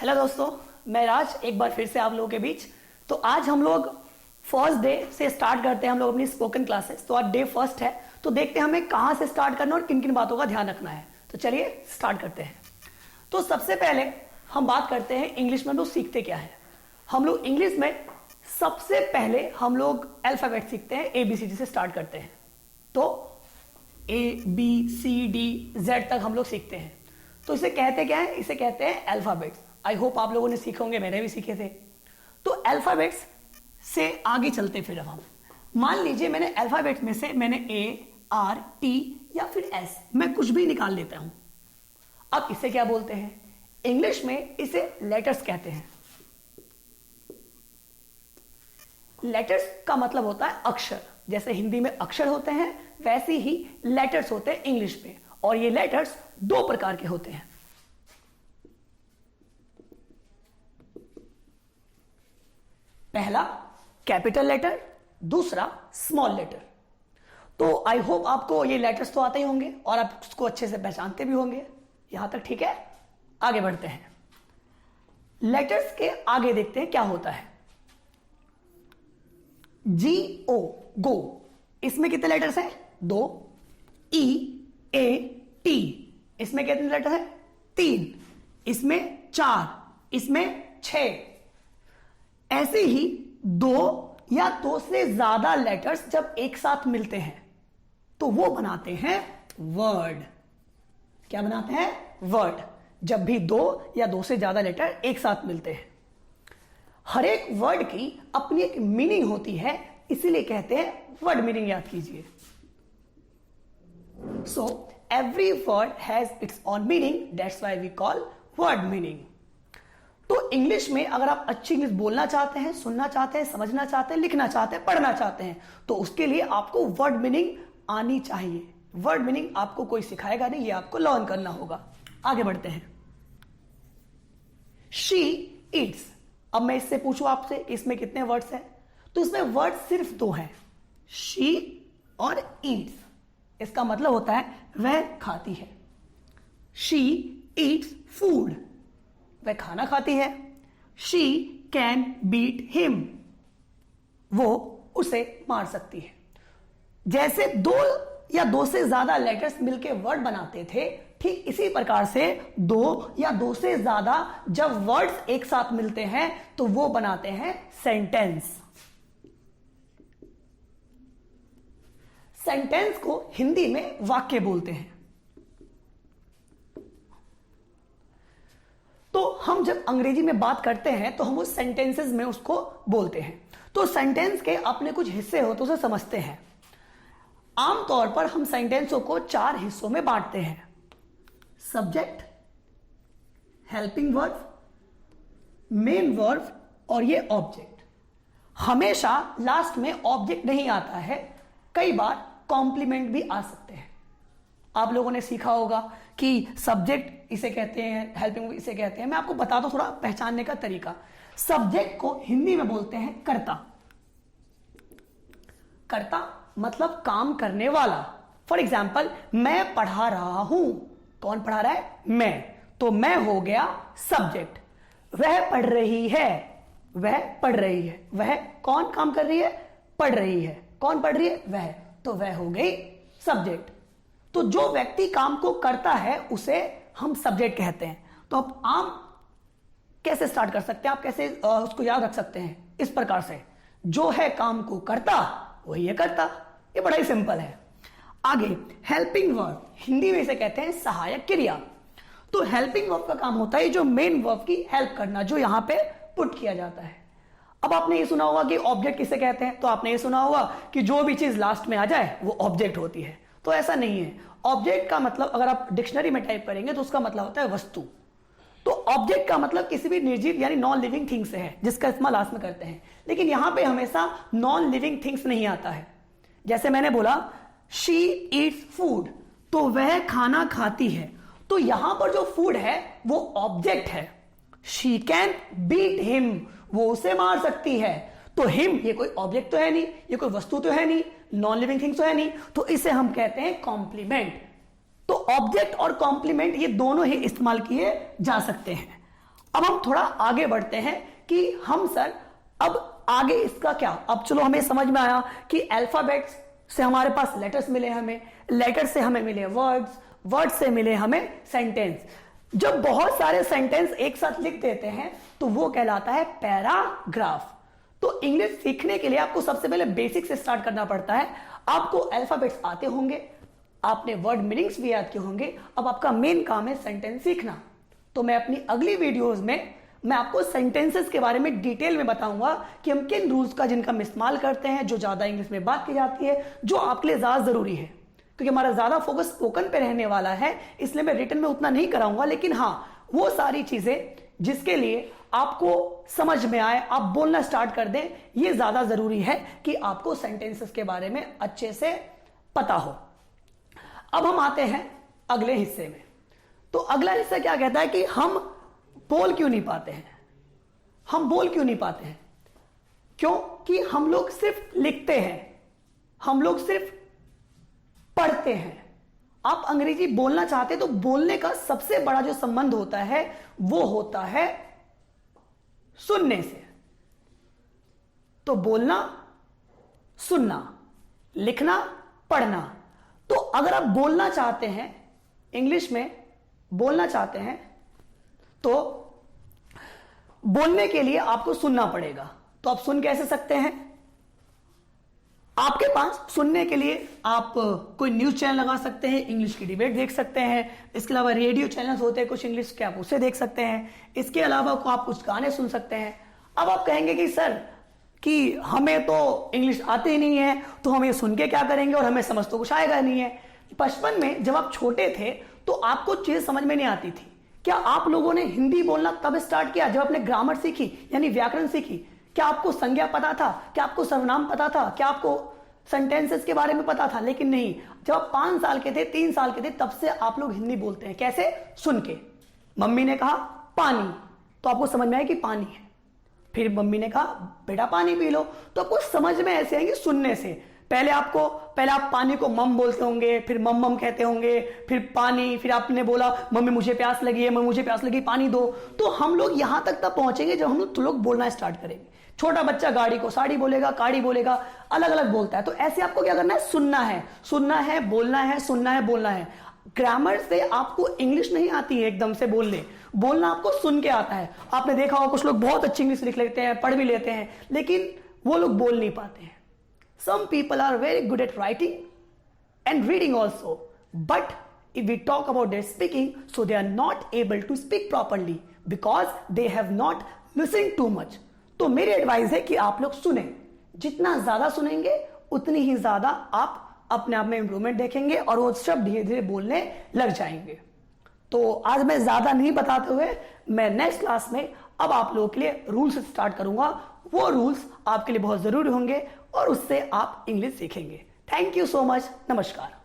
Hello दोस्तों, मैं राज एक बार फिर से आप लोगों के बीच। तो आज हम लोग फर्स्ट डे से स्टार्ट करते हैं हम लोग अपनी स्पोकन क्लासेस। तो आज डे फर्स्ट है, तो देखते हैं हमें कहाँ से स्टार्ट करना और किन किन बातों का ध्यान रखना है। तो चलिए स्टार्ट करते हैं। तो सबसे पहले हम बात करते हैं इंग्लिश में हम लोग सीखते क्या है। हम लोग इंग्लिश में सबसे पहले हम लोग अल्फाबेट सीखते हैं, ABCD से स्टार्ट करते हैं। तो ABCD Z तक हम लोग सीखते हैं। तो इसे कहते क्या है? इसे कहते हैं अल्फाबेट्स। आई होप आप लोगों ने सीखे होंगे, मैंने भी सीखे थे। तो अल्फाबेट्स से आगे चलते फिर अब हम मान लीजिए मैंने अल्फाबेट्स में से मैंने A, R, T या फिर S, मैं कुछ भी निकाल लेता हूं। अब इसे क्या बोलते हैं? इंग्लिश में इसे लेटर्स कहते हैं। लेटर्स का मतलब होता है अक्षर। जैसे हिंदी में अक्षर होते हैं वैसे ही लेटर्स होते हैं इंग्लिश में। और ये लेटर्स दो प्रकार के होते हैं। पहला कैपिटल लेटर, दूसरा स्मॉल लेटर। तो आई होप आपको ये लेटर्स तो आते ही होंगे और आप उसको अच्छे से पहचानते भी होंगे। यहां तक ठीक है? आगे बढ़ते हैं। लेटर्स के आगे देखते हैं क्या होता है। GO, गो, इसमें कितने लेटर्स हैं? 2। EAT, इसमें कितने लेटर हैं? 3। इसमें 4, इसमें 6। ऐसे ही 2 या 2 से ज्यादा लेटर्स जब एक साथ मिलते हैं तो वो बनाते हैं वर्ड। क्या बनाते हैं? वर्ड। जब भी 2 या 2 से ज्यादा लेटर एक साथ मिलते हैं। हर एक वर्ड की अपनी एक मीनिंग होती है, इसीलिए कहते हैं वर्ड मीनिंग। याद कीजिए। So every word has its own meaning, that's why we call word meaning. तो इंग्लिश में अगर आप अच्छी इंग्लिश बोलना चाहते हैं, सुनना चाहते हैं, समझना चाहते हैं, लिखना चाहते हैं, पढ़ना चाहते हैं, तो उसके लिए आपको वर्ड मीनिंग आनी चाहिए। वर्ड मीनिंग आपको कोई सिखाएगा नहीं, ये आपको लर्न करना होगा। आगे बढ़ते हैं। She Yeats. अब मैं इससे पूछूं आपसे कि इसमें कितने वर्ड्स हैं, तो इसमें वर्ड सिर्फ 2 हैं, शी और ईट्स। इसका मतलब होता है वह खाती है। शी ईट्स फूड, वह खाना खाती है। शी कैन बीट हिम, वो उसे मार सकती है। जैसे 2 या 2 से ज्यादा लेटर्स मिलकर वर्ड बनाते थे, ठीक इसी प्रकार से 2 या 2 से ज्यादा जब वर्ड्स एक साथ मिलते हैं तो वो बनाते हैं सेंटेंस। सेंटेंस को हिंदी में वाक्य बोलते हैं। तो हम जब अंग्रेजी में बात करते हैं तो हम उस सेंटेंसेस में उसको बोलते हैं। तो सेंटेंस के अपने कुछ हिस्से हो तो उसे समझते हैं। आमतौर पर हम सेंटेंसों को 4 हिस्सों में बांटते हैं। Subject, helping verb, main verb और ये ऑब्जेक्ट। हमेशा लास्ट में ऑब्जेक्ट नहीं आता है, कई बार कॉम्प्लीमेंट भी आ सकते हैं। आप लोगों ने सीखा होगा कि सब्जेक्ट इसे कहते हैं, हेल्पिंग इसे कहते हैं। मैं आपको बता दूं थोड़ा पहचानने का तरीका। सब्जेक्ट को हिंदी में बोलते हैं कर्ता। कर्ता मतलब काम करने वाला। फॉर एग्जाम्पल, मैं पढ़ा रहा हूं। कौन पढ़ा रहा है? मैं। तो मैं हो गया सब्जेक्ट। वह पढ़ रही है, वह पढ़ रही है। वह कौन काम कर रही है? पढ़ रही है। कौन पढ़ रही है? वह। तो वह हो गई सब्जेक्ट। तो जो व्यक्ति काम को करता है उसे हम सब्जेक्ट कहते हैं। तो अब आम कैसे स्टार्ट कर सकते हैं, आप कैसे उसको याद रख सकते हैं? इस प्रकार से, जो है काम को करता वही है करता। ये बड़ा ही सिंपल है। आगे हेल्पिंग वर्ब, हिंदी में इसे कहते हैं सहायक क्रिया। तो हेल्पिंग वर्ब का काम होता है जो मेन वर्ब की हेल्प करना, जो यहां पे पुट किया जाता है। अब आपने ये सुना होगा कि ऑब्जेक्ट किसे कहते हैं, तो आपने ये सुना होगा कि जो भी चीज लास्ट में आ जाए वो ऑब्जेक्ट होती है। तो ऐसा नहीं है। ऑब्जेक्ट का मतलब अगर आप डिक्शनरी में टाइप करेंगे तो उसका मतलब होता है वस्तु। तो ऑब्जेक्ट का मतलब किसी भी निर्जीव यानी नॉन लिविंग थिंग से है, जिसका इस्तेमाल लास्ट में करते हैं। लेकिन यहां पे हमेशा नॉन लिविंग थिंग्स नहीं आता है। जैसे मैंने बोला शी ईट्स फूड, तो वह खाना खाती है। तो यहां पर जो फूड है वो ऑब्जेक्ट है। शी कैन बीट हिम, वो उसे मार सकती है। तो हिम ये कोई ऑब्जेक्ट तो है नहीं, ये कोई वस्तु तो है नहीं, नॉन लिविंग थिंग्स तो है नहीं, तो इसे हम कहते हैं कॉम्प्लीमेंट। तो ऑब्जेक्ट और कॉम्प्लीमेंट ये दोनों ही इस्तेमाल किए जा सकते हैं। अब हम थोड़ा आगे बढ़ते हैं कि हम सर अब आगे इसका क्या। अब चलो हमें समझ में आया कि अल्फाबेट्स से हमारे पास लेटर्स मिले, हमें लेटर से हमें मिले वर्ड्स, वर्ड से मिले हमें सेंटेंस। जब बहुत सारे सेंटेंस एक साथ लिख देते हैं तो वो कहलाता है पैराग्राफ। तो इंग्लिश सीखने के लिए आपको सबसे पहले बेसिक से स्टार्ट करना पड़ता है। आपको अल्फाबेट्स आते होंगे, आपने वर्ड मीनिंग्स भी याद किए होंगे, अब आपका मेन काम है सेंटेंस सीखना। तो मैं अपनी अगली वीडियोस में मैं आपको सेंटेंसेस के बारे में डिटेल में बताऊंगा कि हम किन रूल्स का जिनका हम इस्तेमाल करते हैं, जो ज्यादा इंग्लिश में बात की जाती है, जो आपके लिए ज्यादा जरूरी है। क्योंकि हमारा ज्यादा फोकस स्पोकन पे रहने वाला है, इसलिए मैं रिटन में उतना नहीं कराऊंगा, लेकिन हाँ वो सारी चीजें जिसके लिए आपको समझ में आए, आप बोलना स्टार्ट कर दें, ये ज्यादा जरूरी है कि आपको सेंटेंसेस के बारे में अच्छे से पता हो। अब हम आते हैं अगले हिस्से में। तो अगला हिस्सा क्या कहता है कि हम बोल क्यों नहीं पाते हैं। हम बोल क्यों नहीं पाते हैं? क्योंकि हम लोग सिर्फ लिखते हैं, हम लोग सिर्फ पढ़ते हैं। आप अंग्रेजी बोलना चाहते हैं तो बोलने का सबसे बड़ा जो संबंध होता है वो होता है सुनने से। तो बोलना, सुनना, लिखना, पढ़ना। तो अगर आप बोलना चाहते हैं, इंग्लिश में बोलना चाहते हैं, तो बोलने के लिए आपको सुनना पड़ेगा। तो आप सुन कैसे सकते हैं? आपके पास सुनने के लिए आप कोई न्यूज चैनल लगा सकते हैं, इंग्लिश की डिबेट देख सकते हैं। इसके अलावा रेडियो चैनल्स होते हैं कुछ इंग्लिश के, आप उसे देख सकते हैं। इसके अलावा आप कुछ गाने सुन सकते हैं। अब आप कहेंगे कि सर कि हमें तो इंग्लिश आती ही नहीं है, तो हम ये सुन के क्या करेंगे और हमें समझ तो कुछ आएगा नहीं है। बचपन में जब आप छोटे थे तो आपको चीज समझ में नहीं आती थी। क्या आप लोगों ने हिंदी बोलना तब स्टार्ट किया जब आपने ग्रामर सीखी, यानी व्याकरण सीखी? क्या आपको संज्ञा पता था? क्या आपको सर्वनाम पता था? क्या आपको सेंटेंसेस के बारे में पता था? लेकिन नहीं, जब आप 5 साल के थे, 3 साल के थे, तब से आप लोग हिंदी बोलते हैं। कैसे? सुन के। मम्मी ने कहा पानी, तो आपको समझ में आया कि पानी है। फिर मम्मी ने कहा बेटा पानी पी लो, तो आपको समझ में ऐसे आएंगे सुनने से। पहले आप पानी को मम बोलते होंगे, फिर मम मम कहते होंगे, फिर पानी, फिर आपने बोला मम्मी मुझे प्यास लगी है, मम्मी मुझे प्यास लगी, पानी दो। तो हम लोग यहां तक तब पहुंचेंगे जब हम लोग बोलना स्टार्ट करेंगे। छोटा बच्चा गाड़ी को साड़ी बोलेगा, काड़ी बोलेगा, अलग अलग बोलता है। तो ऐसे आपको क्या करना है? सुनना है, सुनना है, बोलना है, सुनना है, बोलना है। ग्रामर से आपको इंग्लिश नहीं आती है एकदम से बोलने, बोलना आपको सुन के आता है। आपने देखा होगा कुछ लोग बहुत अच्छी इंग्लिश लिख लेते हैं, पढ़ भी लेते हैं, लेकिन वो लोग बोल नहीं पाते हैं। Some people are very good at writing and reading also, but if we talk about their speaking, so they are not able to speak properly because they have not listened too much. तो मेरी advice है कि आप लोग सुने, जितना ज्यादा सुनेंगे उतनी ही ज्यादा आप अपने आप में इंप्रूवमेंट देखेंगे और वो शब्द धीरे धीरे बोलने लग जाएंगे। तो आज मैं ज्यादा नहीं बताते हुए मैं नेक्स्ट क्लास में अब आप लोगों के लिए रूल्स स्टार्ट करूंगा। वो रूल्स आपके लिए बहुत जरूरी होंगे और उससे आप इंग्लिश सीखेंगे। Thank you so much. नमस्कार।